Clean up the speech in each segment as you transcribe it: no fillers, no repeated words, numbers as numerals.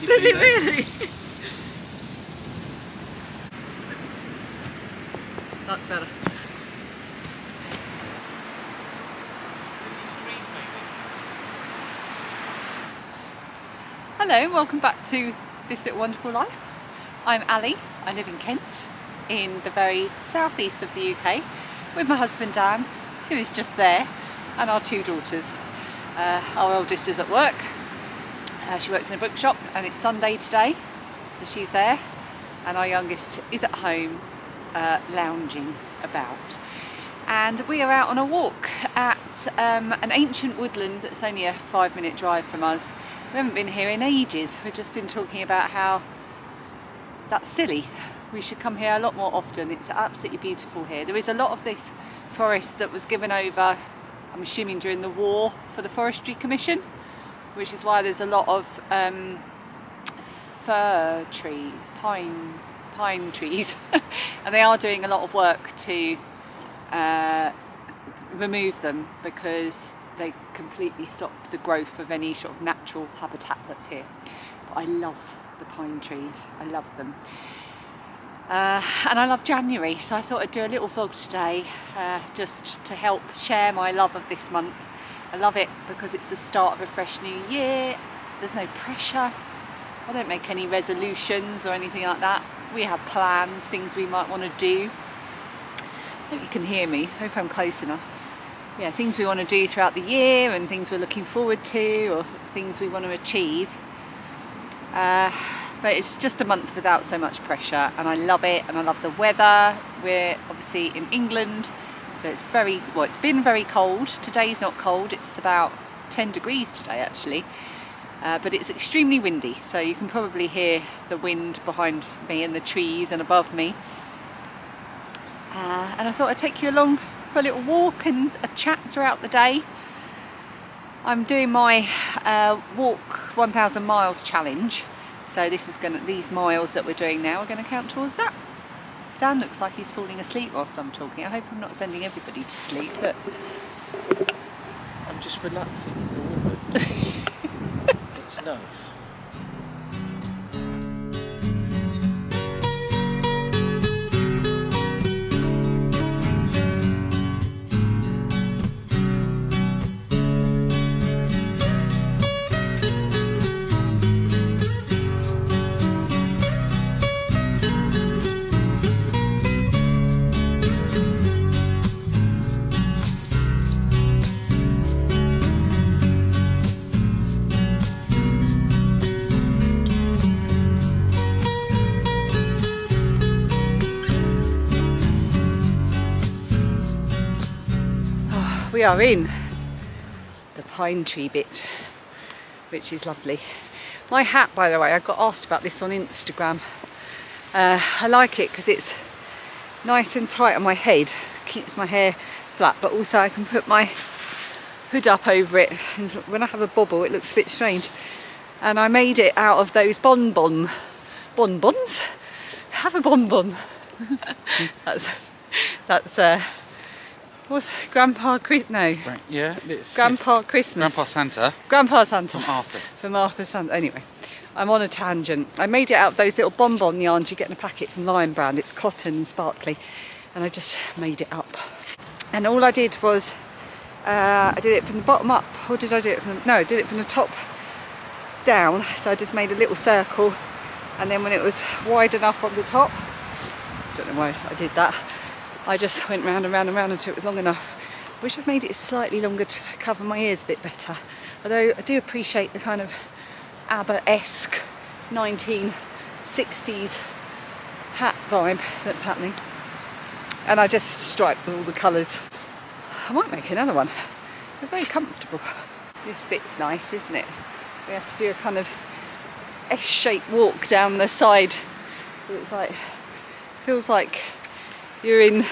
Did it really? That's better. Hello and welcome back to This Little Wonderful Life. I'm Ali. I live in Kent, in the very southeast of the UK, with my husband Dan, who is just there, and our two daughters. Our eldest is at work. She works in a bookshop and it's Sunday today, so she's there, and our youngest is at home lounging about. And we are out on a walk at an ancient woodland that's only a 5-minute drive from us. We haven't been here in ages. We've just been talking about how that's silly. We should come here a lot more often. It's absolutely beautiful here. There is a lot of this forest that was given over, I'm assuming during the war, for the Forestry Commission, which is why there's a lot of fir trees, pine trees, and they are doing a lot of work to remove them because they completely stop the growth of any sort of natural habitat that's here. But I love the pine trees, I love them. And I love January, so I thought I'd do a little vlog today just to help share my love of this month. I love it because it's the start of a fresh new year. There's no pressure. I don't make any resolutions or anything like that. We have plans, things we might want to do. I hope you can hear me, I hope I'm close enough. Yeah, things we want to do throughout the year and things we're looking forward to, or things we want to achieve. But it's just a month without so much pressure, and I love it, and I love the weather. We're obviously in England, so it's it's been very cold. Today's not cold, it's about 10 degrees today actually. But it's extremely windy, so you can probably hear the wind behind me and the trees and above me. And I thought I'd take you along for a little walk and a chat throughout the day. I'm doing my walk 1,000 miles challenge, so these miles that we're doing now are going to count towards that. Dan looks like he's falling asleep whilst I'm talking. I hope I'm not sending everybody to sleep, but I'm just relaxing in the woodland. It's nice. we are in the pine tree bit, which is lovely. My hat, by the way, I got asked about this on Instagram. I like it because it's nice and tight on my head, keeps my hair flat, but also I can put my hood up over it, and when I have a bobble it looks a bit strange. And I made it out of those bonbons. Have a bonbon. that's what's Grandpa No. Yeah, it's Grandpa Christmas. Grandpa Santa. Grandpa Santa. From Arthur. From Arthur Santa. Anyway, I'm on a tangent. I made it out of those little bonbon yarns you get in a packet from Lion Brand. It's cotton and sparkly, and I just made it up. And all I did was I did it from the bottom up, or did I do it from? No, I did it from the top down. So I just made a little circle, and then when it was wide enough on the top, don't know why I did that, I just went round and round and round until it was long enough. I wish I'd made it slightly longer to cover my ears a bit better. Although I do appreciate the kind of ABBA-esque 1960s hat vibe that's happening. And I just striped all the colours. I might make another one. They're very comfortable. This bit's nice, isn't it? We have to do a kind of S-shaped walk down the side. So it's like, feels like you're in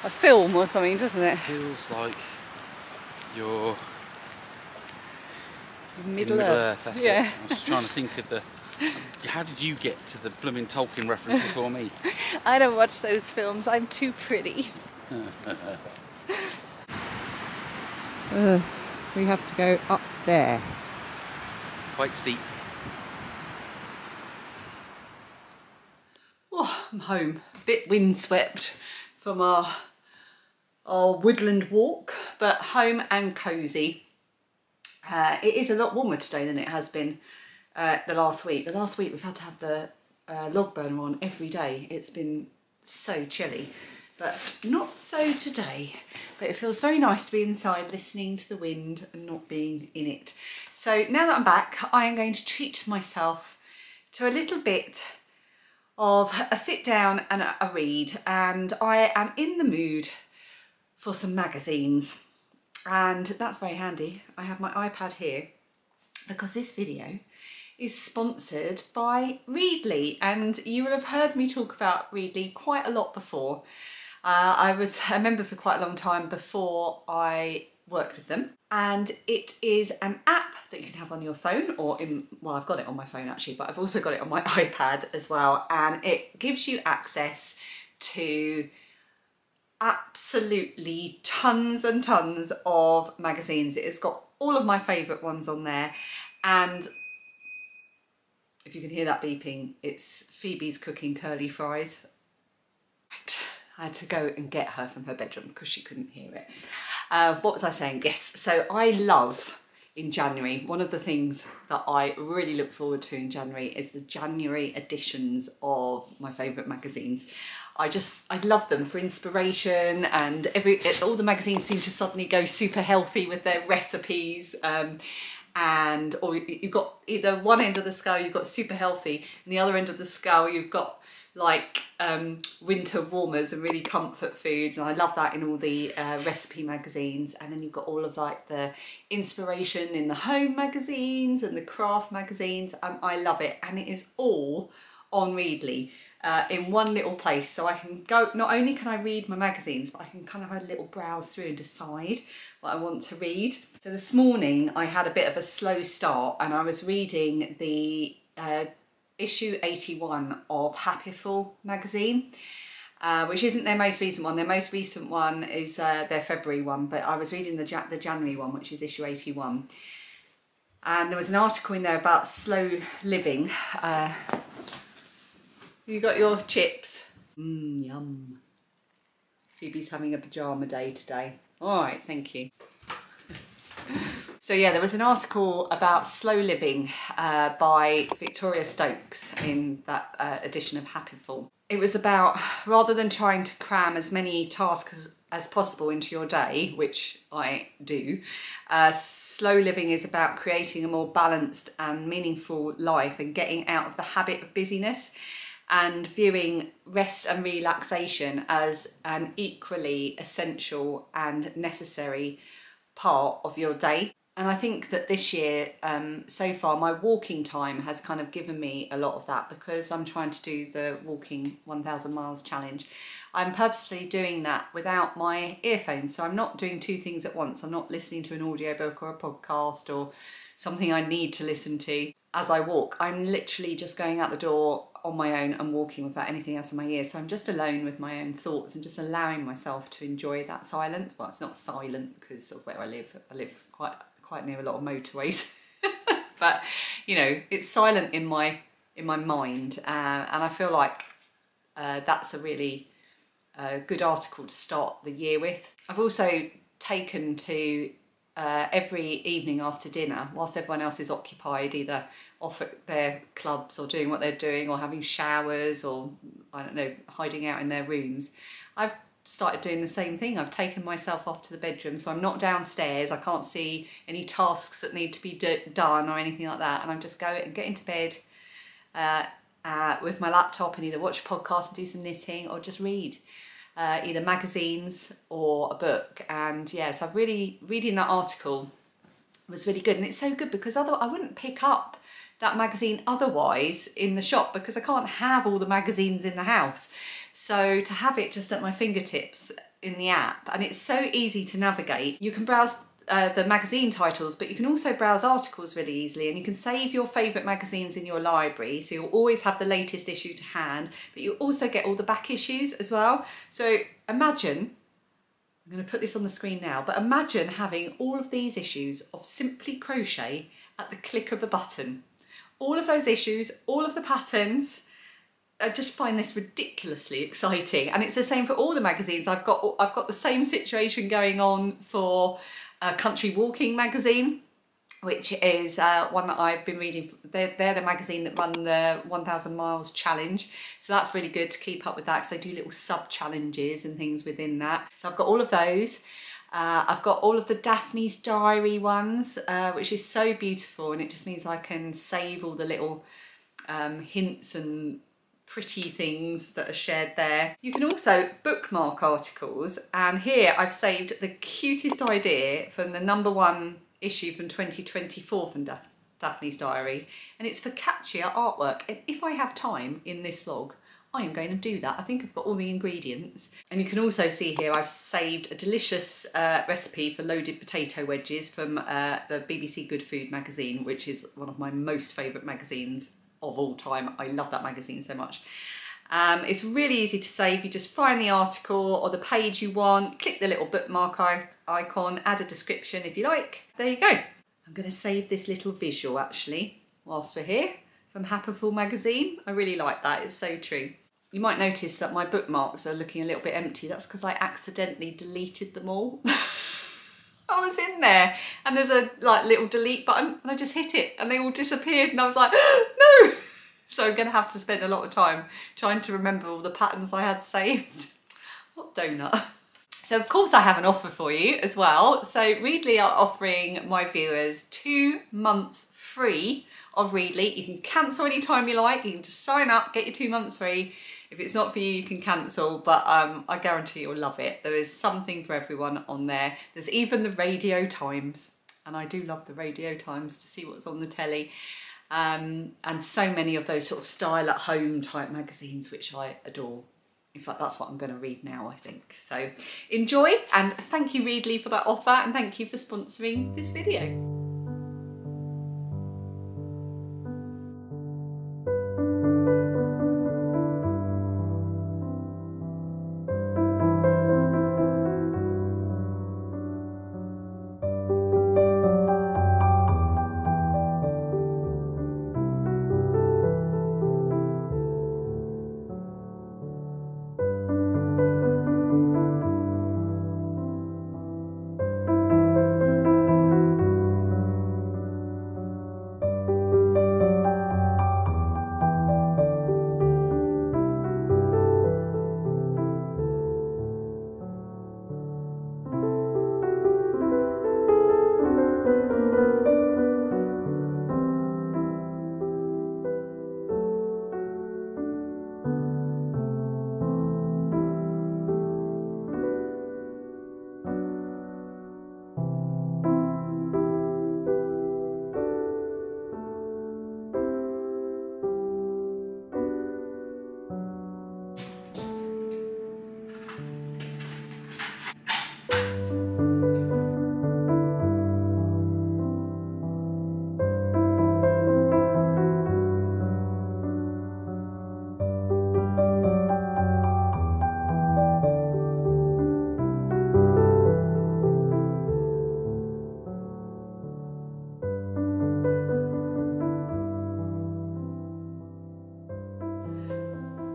a film or something, doesn't it? Feels like you're Middle Earth. That's yeah. it. I was just trying to think of the... How did you get to the blooming Tolkien reference before me? I don't watch those films, I'm too pretty. We have to go up there. Quite steep. I'm home, a bit windswept from our woodland walk, but home and cosy. It is a lot warmer today than it has been the last week. The last week we've had to have the log burner on every day. It's been so chilly, but not so today. But it feels very nice to be inside listening to the wind and not being in it. So now that I'm back, I am going to treat myself to a little bit of a sit down and a read, and I am in the mood for some magazines, and that's very handy. I have my iPad here because this video is sponsored by Readly, and you will have heard me talk about Readly quite a lot before. I was a member for quite a long time before I worked with them, and it is an app that you can have on your phone, or well, I've got it on my phone actually, but I've also got it on my iPad as well, and it gives you access to absolutely tons and tons of magazines. It's got all of my favourite ones on there, and if you can hear that beeping, it's Phoebe's cooking curly fries. I had to go and get her from her bedroom because she couldn't hear it. What was I saying? Yes, so I love in January, one of the things that I really look forward to in January is the January editions of my favourite magazines. I love them for inspiration, and all the magazines seem to suddenly go super healthy with their recipes. Or you've got either one end of the scale you've got super healthy, and the other end of the scale you've got like winter warmers and really comfort foods, and I love that in all the recipe magazines. And then you've got all of like the inspiration in the home magazines and the craft magazines, and I love it. And it is all on Readly in one little place, so I can go, not only can I read my magazines, but I can kind of have a little browse through and decide what I want to read. So this morning I had a bit of a slow start, and I was reading the issue 81 of Happyful magazine, which isn't their most recent one. Their most recent one is their February one, but I was reading the January one, which is issue 81. And there was an article in there about slow living. You got your chips? Yum. Phoebe's having a pyjama day today. All right, thank you. So yeah, there was an article about slow living by Victoria Stokes in that edition of Happyful. It was about, rather than trying to cram as many tasks as possible into your day, which I do, slow living is about creating a more balanced and meaningful life and getting out of the habit of busyness, and viewing rest and relaxation as an equally essential and necessary part of your day. And I think that this year, so far, my walking time has kind of given me a lot of that, because I'm trying to do the walking 1,000 miles challenge. I'm purposely doing that without my earphones, so I'm not doing two things at once. I'm not listening to an audiobook or a podcast or something I need to listen to as I walk. I'm literally just going out the door on my own and walking without anything else in my ears. So I'm just alone with my own thoughts and just allowing myself to enjoy that silence. Well, it's not silent because of where I live. I live quite near a lot of motorways, but you know, it's silent in my mind, and I feel like that's a really good article to start the year with. I've also taken to every evening after dinner, whilst everyone else is occupied either off at their clubs or doing what they're doing or having showers or, I don't know, hiding out in their rooms, I've started doing the same thing. I've taken myself off to the bedroom, so I'm not downstairs. I can't see any tasks that need to be done or anything like that, and I just go and get into bed with my laptop and either watch a podcast and do some knitting or just read either magazines or a book. And yeah, so I've really, reading that article was really good, and it's so good because I wouldn't pick up that magazine otherwise in the shop, because I can't have all the magazines in the house. So to have it just at my fingertips in the app, and it's so easy to navigate. You can browse the magazine titles, but you can also browse articles really easily, and you can save your favourite magazines in your library, so you'll always have the latest issue to hand, but you also get all the back issues as well. So imagine, I'm going to put this on the screen now, but imagine having all of these issues of Simply Crochet at the click of a button. All of those issues, all of the patterns, I just find this ridiculously exciting, and it's the same for all the magazines. I've got the same situation going on for Country Walking magazine, which is one that I've been reading. They're the magazine that run the 1,000 miles challenge. So that's really good to keep up with that, because they do little sub challenges and things within that. So I've got all of those. I've got all of the Daphne's Diary ones, which is so beautiful, and it just means I can save all the little hints and pretty things that are shared there. You can also bookmark articles, and here I've saved the cutest idea from the #1 issue from 2024 from Daphne's Diary, and it's Focaccia artwork. And if I have time in this vlog, I am going to do that. I think I've got all the ingredients. And you can also see here I've saved a delicious recipe for loaded potato wedges from the BBC Good Food magazine, which is one of my most favourite magazines of all time. I love that magazine so much. It's really easy to save. You just find the article or the page you want, click the little bookmark icon, add a description if you like. There you go. I'm going to save this little visual actually whilst we're here from Happiful magazine. I really like that, it's so true. You might notice that my bookmarks are looking a little bit empty. That's because I accidentally deleted them all. I was in there and there's a little delete button and I just hit it and they all disappeared, and I was like, no! So I'm going to have to spend a lot of time trying to remember all the patterns I had saved. What donut. So of course I have an offer for you as well. So Readly are offering my viewers 2 months free of Readly. You can cancel anytime you like. You can just sign up, get your 2 months free. If it's not for you, you can cancel, but I guarantee you'll love it. There is something for everyone on there. There's even the Radio Times, and I do love the Radio Times to see what's on the telly. And so many of those sort of style at home type magazines, which I adore. In fact, that's what I'm going to read now, I think. So enjoy, and thank you Readly for that offer, and thank you for sponsoring this video.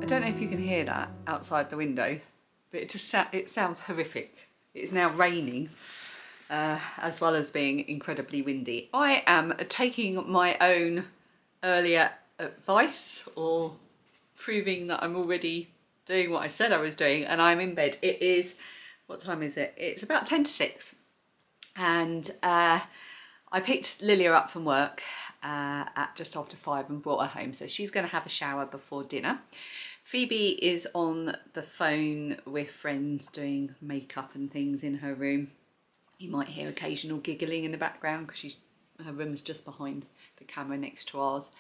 I don't know if you can hear that outside the window, but it sounds horrific. It's now raining, as well as being incredibly windy. I am taking my own earlier advice, or proving that I'm already doing what I said I was doing, and I'm in bed. It is, what time is it? It's about 10 to 6. And I picked Lilia up from work at just after 5 and brought her home. So she's going to have a shower before dinner. Phoebe is on the phone with friends doing makeup and things in her room. You might hear occasional giggling in the background because her room's just behind the camera next to ours.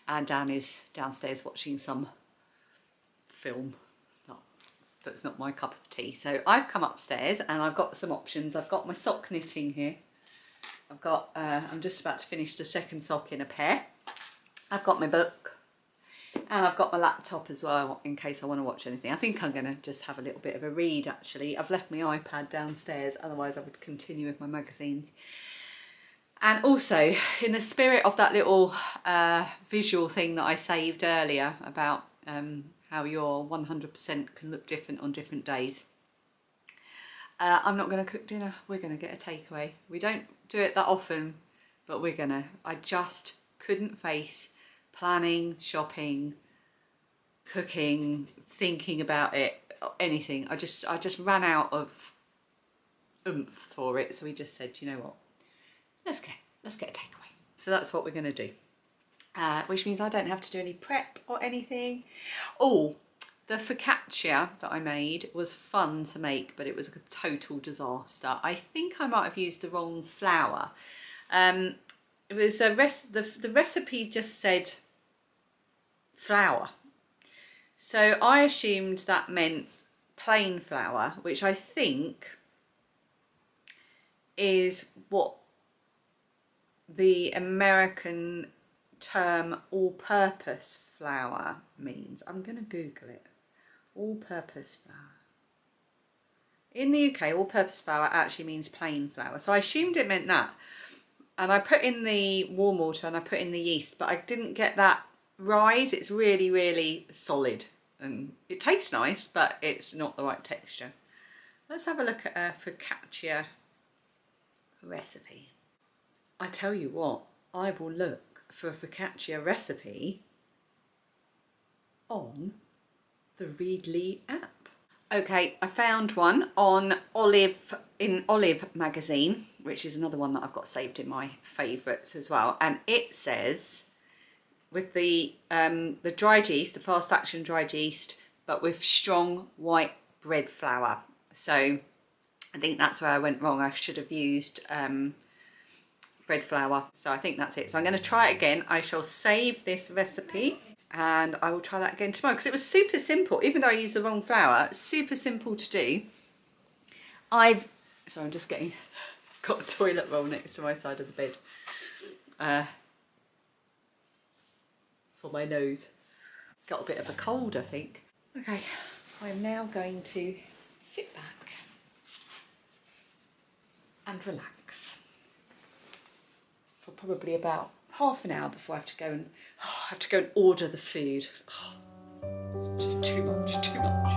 And Dan is downstairs watching some film. That's not my cup of tea. So I've come upstairs and I've got some options. I've got my sock knitting here. I've got, I'm just about to finish the second sock in a pair. I've got my book. And I've got my laptop as well in case I want to watch anything. I think I'm going to just have a little bit of a read actually. I've left my iPad downstairs, otherwise I would continue with my magazines. And also, in the spirit of that little visual thing that I saved earlier about how your 100% can look different on different days. I'm not going to cook dinner. We're going to get a takeaway. We don't do it that often, but we're going to. I just couldn't face planning, shopping, cooking, thinking about it, anything. I just ran out of oomph for it. So we just said, you know what, let's get a takeaway. So that's what we're going to do. Which means I don't have to do any prep or anything. Oh, the focaccia that I made was fun to make, but it was a total disaster. I think I might have used the wrong flour. It was the recipe just said flour. So I assumed that meant plain flour, which I think is what the American term all-purpose flour means. I'm going to Google it. All-purpose flour. In the UK, all-purpose flour actually means plain flour. So I assumed it meant that. And I put in the warm water and I put in the yeast, but I didn't get that rise. It's really, really solid. And it tastes nice, but it's not the right texture. Let's have a look at a focaccia recipe. I tell you what, I will look for a focaccia recipe on the Readly app. Okay, I found one on Olive magazine, which is another one that I've got saved in my favourites as well. And it says with the dried yeast, the fast action dried yeast, but with strong white bread flour. So I think that's where I went wrong. I should have used bread flour. So I think that's it. So I'm going to try it again. I shall save this recipe and I will try that again tomorrow because it was super simple. Even though I used the wrong flour, super simple to do. I'm just got a toilet roll next to my side of the bed for my nose. Got a bit of a cold, I think. Okay, I'm now going to sit back and relax for probably about half an hour before I have to go and order the food. Oh, it's just too much, too much.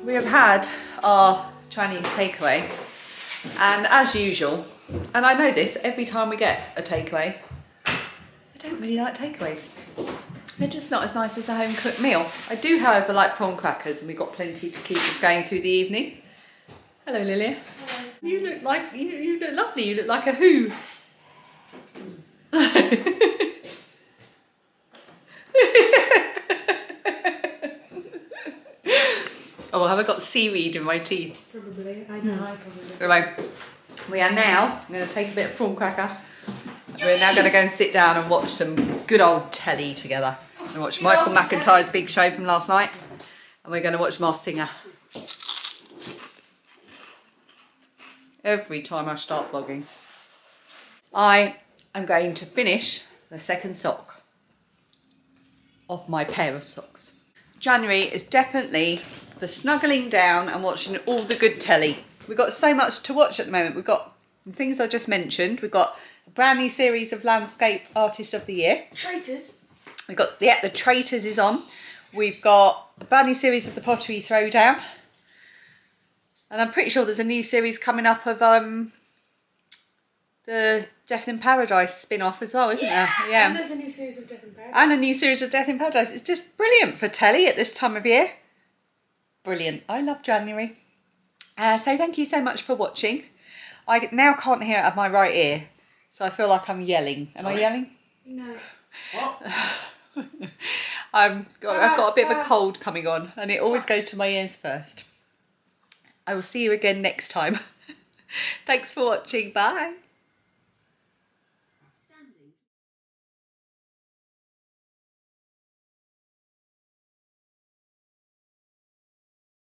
We have had our Chinese takeaway, and as usual, and I know this every time we get a takeaway, I don't really like takeaways. They're just not as nice as a home cooked meal. I do, however, like prawn crackers, and we've got plenty to keep us going through the evening. Hello, Lilia. Hello. You look like you look lovely. You look like a who. Oh, have I got seaweed in my teeth? Probably. I know. I probably. Right. We are now going to take a bit of prawn cracker. We're now going to go and sit down and watch some good old telly together. We're going to watch Michael McIntyre's big show from last night. And we're going to watch Masked Singer. Every time I start vlogging. I am going to finish the second sock of my pair of socks. January is definitely for snuggling down and watching all the good telly. We've got so much to watch at the moment. We've got the things I just mentioned. We've got a brand new series of Landscape Artist of the Year. Traitors. We've got, yeah, the Traitors is on. We've got a brand new series of the Pottery Throwdown. And I'm pretty sure there's a new series coming up of the Death in Paradise spin-off as well, isn't there? Yeah. And there's a new series of Death in Paradise. And a new series of Death in Paradise. It's just brilliant for telly at this time of year. Brilliant. I love January. So thank you so much for watching. I now can't hear it out of my right ear, so I feel like I'm yelling. Am I yelling? No. What? I've got a bit of a cold coming on, and it always goes to my ears first. I will see you again next time. Thanks for watching. Bye.